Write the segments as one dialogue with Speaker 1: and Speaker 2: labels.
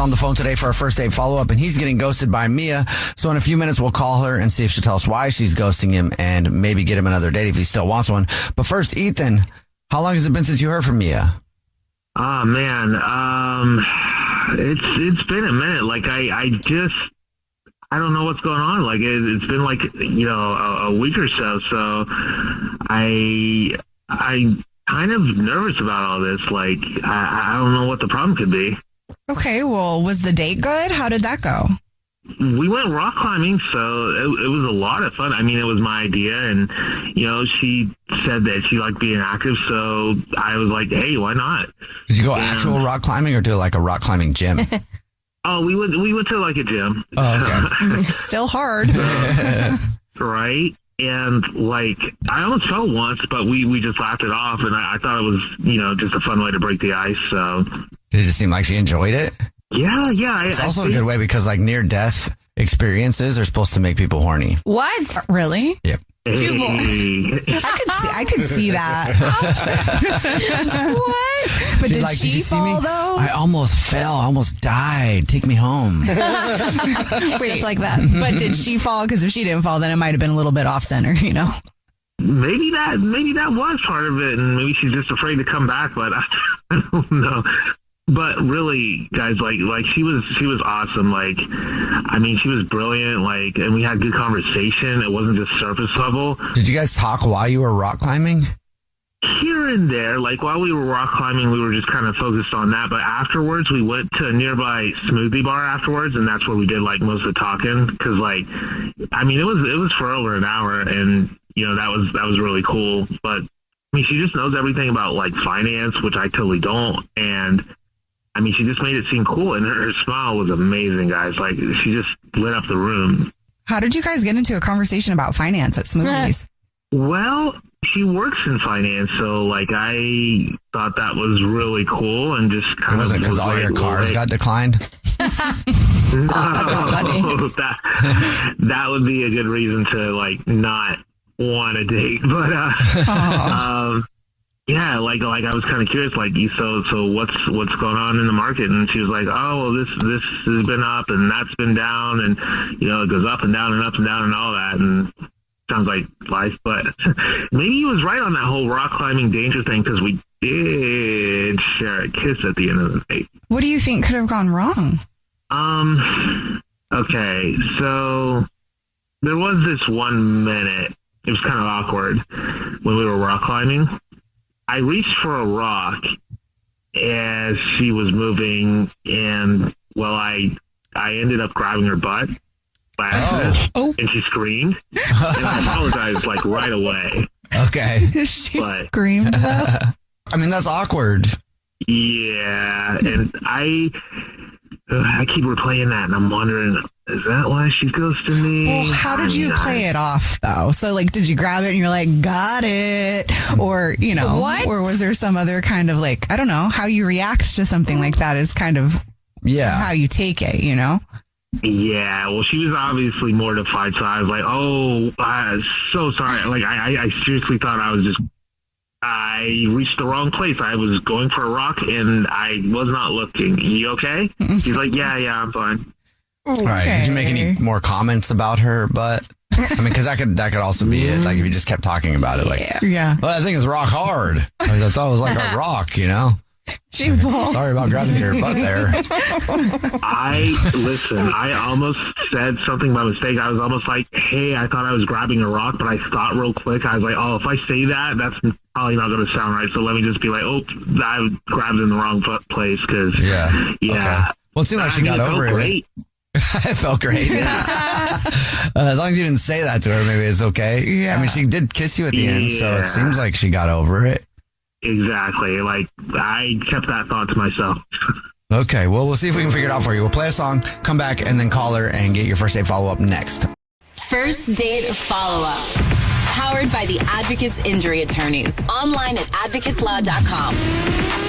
Speaker 1: on the phone today for our first date follow-up, and he's getting ghosted by Mia. So in a few minutes, we'll call her and see if she'll tell us why she's ghosting him and maybe get him another date if he still wants one. But first, Ethan, how long has it been since you heard from Mia?
Speaker 2: Oh, man. It's been a minute. Like, I don't know what's going on. Like, it's been like, a week or so. So I kind of nervous about all this. Like, I don't know what the problem could be.
Speaker 3: Okay, well, was the date good? How did that go?
Speaker 2: We went rock climbing, so it was a lot of fun. I mean, it was my idea, and, she said that she liked being active, so I was like, hey, why not?
Speaker 1: Did you go actual rock climbing or do like a rock climbing gym?
Speaker 2: Oh, we went to like a gym.
Speaker 1: Oh, okay.
Speaker 3: Still hard.
Speaker 2: Right? And like, I almost fell once, but we just laughed it off, and I thought it was, just a fun way to break the ice, so.
Speaker 1: Did it just seem like she enjoyed it?
Speaker 2: Yeah.
Speaker 1: It's also a good way because like near-death experiences are supposed to make people horny.
Speaker 3: What? Really?
Speaker 1: Yep.
Speaker 2: Hey.
Speaker 3: I could see that. What? But did she fall, though?
Speaker 1: I almost fell. I almost died. Take me home.
Speaker 3: Wait, just like that. But did she fall? Because if she didn't fall, then it might have been a little bit off center,
Speaker 2: Maybe that was part of it, and maybe she's just afraid to come back, but I don't know. But really, guys, like she was awesome. Like, I mean, she was brilliant. Like, and we had good conversation. It wasn't just surface level.
Speaker 1: Did you guys talk while you were rock climbing?
Speaker 2: Here and there, like while we were rock climbing, we were just kind of focused on that. But afterwards, we went to a nearby smoothie bar afterwards, and that's where we did like most of the talking. Because, like, I mean, it was for over an hour, and that was really cool. But I mean, she just knows everything about like finance, which I totally don't, and. I mean, she just made it seem cool, and her smile was amazing, guys. Like, she just lit up the room.
Speaker 3: How did you guys get into a conversation about finance at Smoothies?
Speaker 2: Well, she works in finance, so, like, I thought that was really cool, and just kind of...
Speaker 1: Was it because all your cars got declined?
Speaker 2: No, that would be a good reason to, like, not want a date. But, yeah, like I was kind of curious, like, so what's going on in the market? And she was like, oh, well, this has been up and that's been down, and it goes up and down and up and down and all that, and sounds like life. But maybe he was right on that whole rock climbing danger thing, because we did share a kiss at the end of the night.
Speaker 3: What do you think could have gone wrong?
Speaker 2: Okay, so there was this 1 minute. It was kind of awkward when we were rock climbing. I reached for a rock as she was moving, and I ended up grabbing her butt by accident, and she screamed, and I apologized like right away.
Speaker 1: Okay.
Speaker 3: She screamed though?
Speaker 1: I mean, that's awkward.
Speaker 2: Yeah, and I keep replaying that, and I'm wondering, is that why she ghosted me?
Speaker 3: Well, how did you play it off, though? So, like, did you grab it and you're like, got it? Or,
Speaker 4: what?
Speaker 3: Or was there some other kind of, like, I don't know, how you react to something like that is kind of how you take it,
Speaker 2: Yeah, well, she was obviously mortified, so I was like, oh, I'm so sorry. Like, I seriously thought I reached the wrong place. I was going for a rock, and I was not looking. You okay? She's like, yeah, I'm fine.
Speaker 1: Okay. All right. Did you make any more comments about her? But I mean, because that could also be it. Like if you just kept talking about it, like,
Speaker 3: well,
Speaker 1: that thing is rock hard. Like, I thought it was like a rock,
Speaker 3: Jubal.
Speaker 1: Sorry about grabbing your butt there.
Speaker 2: I almost said something by mistake. I was almost like, hey, I thought I was grabbing a rock, but I thought real quick, I was like, oh, if I say that, that's probably not going to sound right. So let me just be like, oh, I grabbed in the wrong place. Cause
Speaker 1: Okay. Well, it seemed like she got over it.
Speaker 2: Great.
Speaker 1: It felt great. As long as you didn't say that to her, maybe it's okay. Yeah. I mean, she did kiss you at the end, so it seems like she got over it.
Speaker 2: Exactly. Like, I kept that thought to myself.
Speaker 1: Okay, well, we'll see if we can figure it out for you. We'll play a song, come back, and then call her and get your first date follow-up next.
Speaker 5: First date follow-up. Powered by the Advocates Injury Attorneys. Online at advocateslaw.com.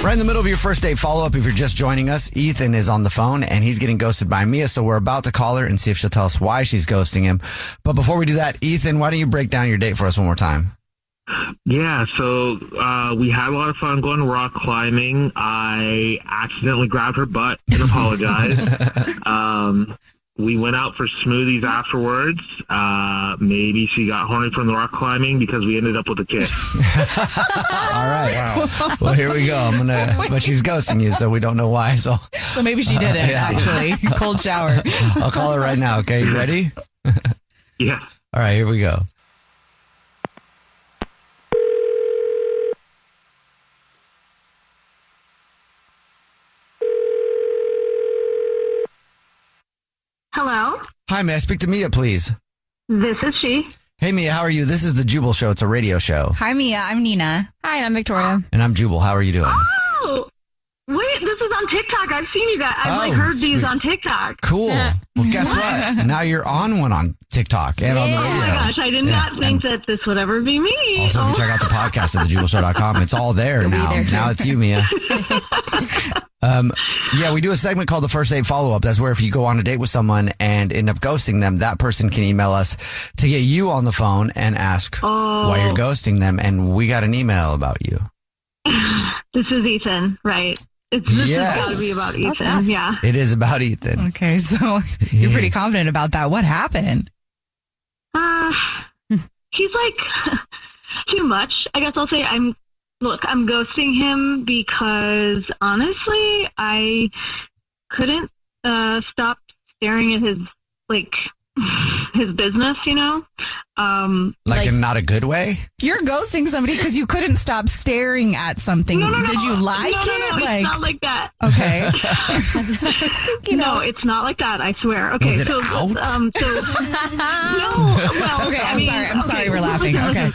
Speaker 1: Right in the middle of your first date follow-up, if you're just joining us, Ethan is on the phone, and he's getting ghosted by Mia, so we're about to call her and see if she'll tell us why she's ghosting him. But before we do that, Ethan, why don't you break down your date for us one more time?
Speaker 2: Yeah, so we had a lot of fun going rock climbing. I accidentally grabbed her butt and apologized. We went out for smoothies afterwards. Maybe she got horny from the rock climbing because we ended up with a kiss.
Speaker 1: All right. Wow. Well, here we go. But she's ghosting you, so we don't know why. So
Speaker 3: maybe she didn't, actually. Cold shower.
Speaker 1: I'll call her right now, okay? You ready?
Speaker 2: Yeah.
Speaker 1: All right, here we go.
Speaker 4: Hello?
Speaker 1: Hi, may I speak to Mia, please?
Speaker 4: This is she.
Speaker 1: Hey, Mia, how are you? This is the Jubal Show. It's a radio show.
Speaker 3: Hi, Mia. I'm Nina.
Speaker 6: Hi, I'm Victoria.
Speaker 1: And I'm Jubal. How are you doing?
Speaker 4: Oh, wait, this is on TikTok. I've seen you guys. I've heard these on TikTok.
Speaker 1: Cool. Well, guess what? Now you're on one on TikTok and on the radio.
Speaker 4: Oh my gosh, I did not think that this would ever be me.
Speaker 1: Also, if you check out the podcast at thejubalshow.com, it's all there now. Now it's you, Mia. Yeah, we do a segment called the First Date Follow-Up. That's where if you go on a date with someone and end up ghosting them, that person can email us to get you on the phone and ask why you're ghosting them. And we got an email about you.
Speaker 4: This is Ethan, right? This has got to be about Ethan. Yeah.
Speaker 1: It is about Ethan.
Speaker 3: Okay, so you're pretty confident about that. What happened?
Speaker 4: He's like too much. I guess I'll say I'm ghosting him because honestly, I couldn't stop staring at his business, you know?
Speaker 1: Like in not a good way?
Speaker 3: You're ghosting somebody because you couldn't stop staring at something.
Speaker 4: No.
Speaker 3: Did you like it?
Speaker 4: No, it's not like that.
Speaker 3: Okay.
Speaker 4: No, it's not like that, I swear. Okay,
Speaker 1: Was it out?
Speaker 4: No, well,
Speaker 3: Okay,
Speaker 4: I
Speaker 3: I'm sorry we're laughing. Okay.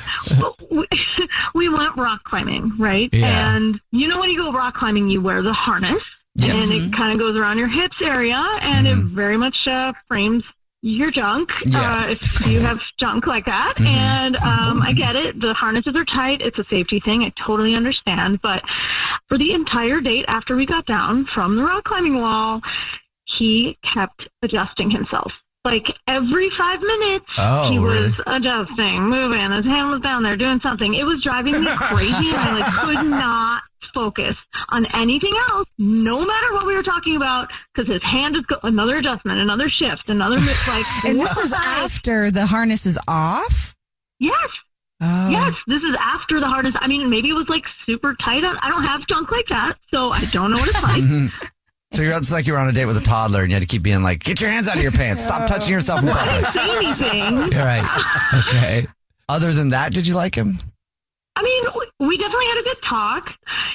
Speaker 4: We went rock climbing, right?
Speaker 1: Yeah.
Speaker 4: And you know when you go rock climbing, you wear the harness.
Speaker 1: Yes.
Speaker 4: And it kind of goes around your hips area, and it very much frames your junk, if you have junk like that. And I get it. The harnesses are tight. It's a safety thing. I totally understand. But for the entire date after we got down from the rock climbing wall, he kept adjusting himself. Like every 5 minutes, he was adjusting, moving. His hand was down there doing something. It was driving me crazy. And I could not focus on anything else, no matter what we were talking about, because his hand is another adjustment, another shift, another
Speaker 3: And this is after the harness is off?
Speaker 4: Yes.
Speaker 3: Oh.
Speaker 4: Yes, this is after the harness. I mean, maybe it was like super tight. I don't have junk like that, so I don't know what it's like.
Speaker 1: So it's like you were on a date with a toddler and you had to keep being like, get your hands out of your pants. Stop touching yourself in public.
Speaker 4: I didn't say anything.
Speaker 1: You're right. Okay. Other than that, did you like him?
Speaker 4: I mean, we definitely had a good talk.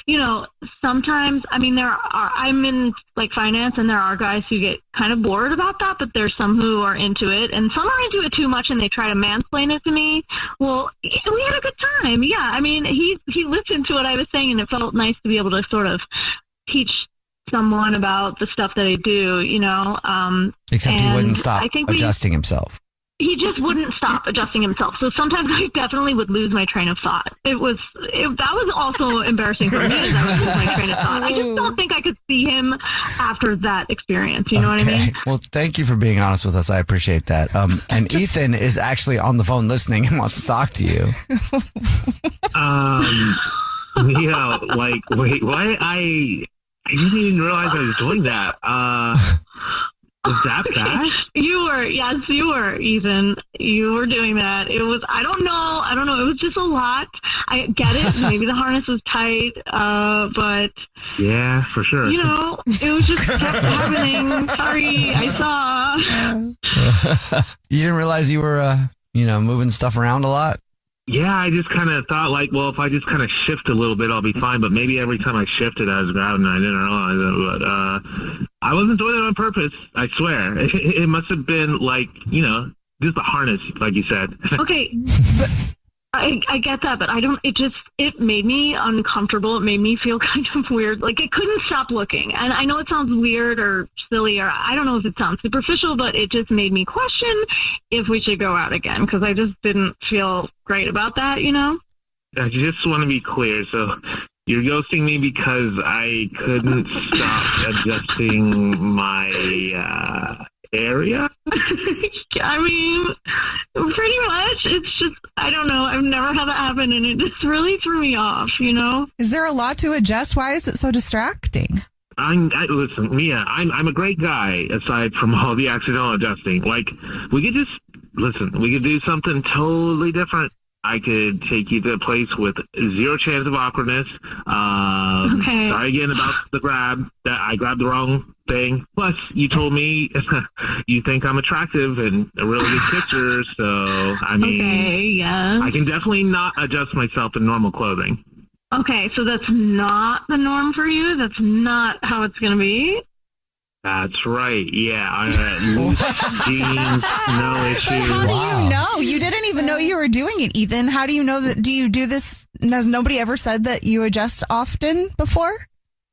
Speaker 4: You know, sometimes, I mean, I'm in like finance and there are guys who get kind of bored about that, but there's some who are into it and some are into it too much and they try to mansplain it to me. Well, we had a good time. Yeah. I mean, he listened to what I was saying and it felt nice to be able to sort of teach someone about the stuff that I do, you know.
Speaker 1: Except he wouldn't stop adjusting himself.
Speaker 4: He just wouldn't stop adjusting himself. So sometimes I definitely would lose my train of thought. That was also embarrassing for me as I would lose my train of thought. I just don't think I could see him after that experience. You know what I mean?
Speaker 1: Well, thank you for being honest with us. I appreciate that. And Ethan is actually on the phone listening and wants to talk to you.
Speaker 2: Yeah, like, wait, what? I didn't even realize I was doing that. Was that bad?
Speaker 4: You were, Ethan. You were doing that. It was, I don't know. It was just a lot. I get it. Maybe the harness was tight, but.
Speaker 2: Yeah, for sure.
Speaker 4: You know, it was just kept happening. Sorry, I saw.
Speaker 1: You didn't realize you were, moving stuff around a lot?
Speaker 2: Yeah, I just kind of thought like, well, if I just kind of shift a little bit, I'll be fine. But maybe every time I shifted, I was grabbing and I didn't realize it. But I wasn't doing it on purpose. I swear. It must have been like, just the harness, like you said.
Speaker 4: Okay. But I get that, but it made me uncomfortable. It made me feel kind of weird. Like I couldn't stop looking. And I know it sounds weird or silly, or I don't know if it sounds superficial, but it just made me question if we should go out again. Cause I just didn't feel great about that,
Speaker 2: I just want to be clear. So you're ghosting me because I couldn't stop adjusting my, area?
Speaker 4: I mean, pretty much. It's just, I don't know. I've never had that happen, and it really threw me off, you know?
Speaker 3: Is there a lot to adjust? Why is it so distracting?
Speaker 2: Listen, Mia, I'm a great guy aside from all the accidental adjusting. Like, we could do something totally different. I could take you to a place with zero chance of awkwardness.
Speaker 4: Okay.
Speaker 2: Sorry again about the grab. That I grabbed the wrong thing. Plus, you told me you think I'm attractive and a really good picture. So, I mean,
Speaker 4: okay, yeah.
Speaker 2: I can definitely not adjust myself in normal clothing.
Speaker 4: Okay, so that's not the norm for you? That's not how it's going to be?
Speaker 2: That's right. Yeah. Loose jeans, no issue.
Speaker 3: How do you know? You didn't even know you were doing it, Ethan. How do you know that? Do you do this? Has nobody ever said that you adjust often before?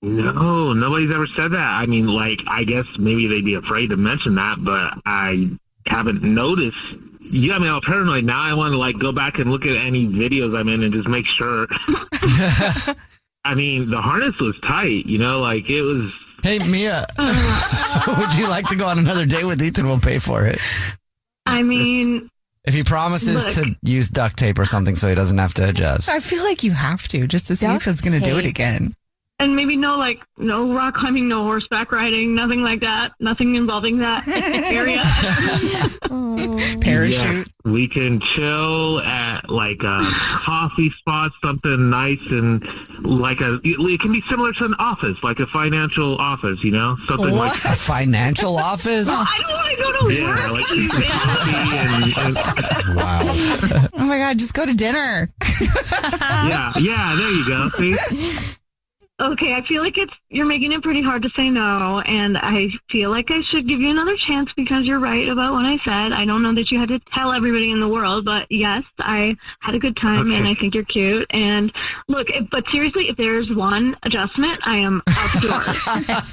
Speaker 2: No, nobody's ever said that. I mean, like, I guess maybe they'd be afraid to mention that, but I haven't noticed. You got me all paranoid. Now I want to, like, go back and look at any videos I'm in and just make sure. I mean, the harness was tight, you know, like, it was.
Speaker 1: Hey, Mia, would you like to go on another date with Ethan? We'll pay for it.
Speaker 4: I mean,
Speaker 1: if he promises to use duct tape or something so he doesn't have to adjust.
Speaker 3: I feel like you have to, just to see if he's going to do it again.
Speaker 4: and maybe no rock climbing, no horseback riding, nothing like that. Nothing involving that area.
Speaker 3: Parachute.
Speaker 2: Yeah, we can chill at like a coffee spot, something nice, and it can be similar to an office, like a financial office, you know? Something
Speaker 1: what?
Speaker 2: Like
Speaker 1: a financial office?
Speaker 4: Well, I don't want to go to work.
Speaker 2: Yeah, like coffee and
Speaker 1: wow.
Speaker 3: Oh my God, just go to dinner.
Speaker 2: yeah, there you go. See?
Speaker 4: Okay, I feel like you're making it pretty hard to say no, and I feel like I should give you another chance because you're right about what I said. I don't know that you had to tell everybody in the world, but yes, I had a good time, and I think you're cute. And look, but seriously, if there's one adjustment, I am out the door.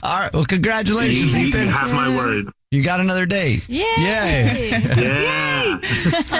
Speaker 1: All right, well, congratulations,
Speaker 2: You
Speaker 1: Ethan.
Speaker 2: have my word.
Speaker 1: You got another date.
Speaker 3: Yay!
Speaker 1: Yay.
Speaker 2: Yeah.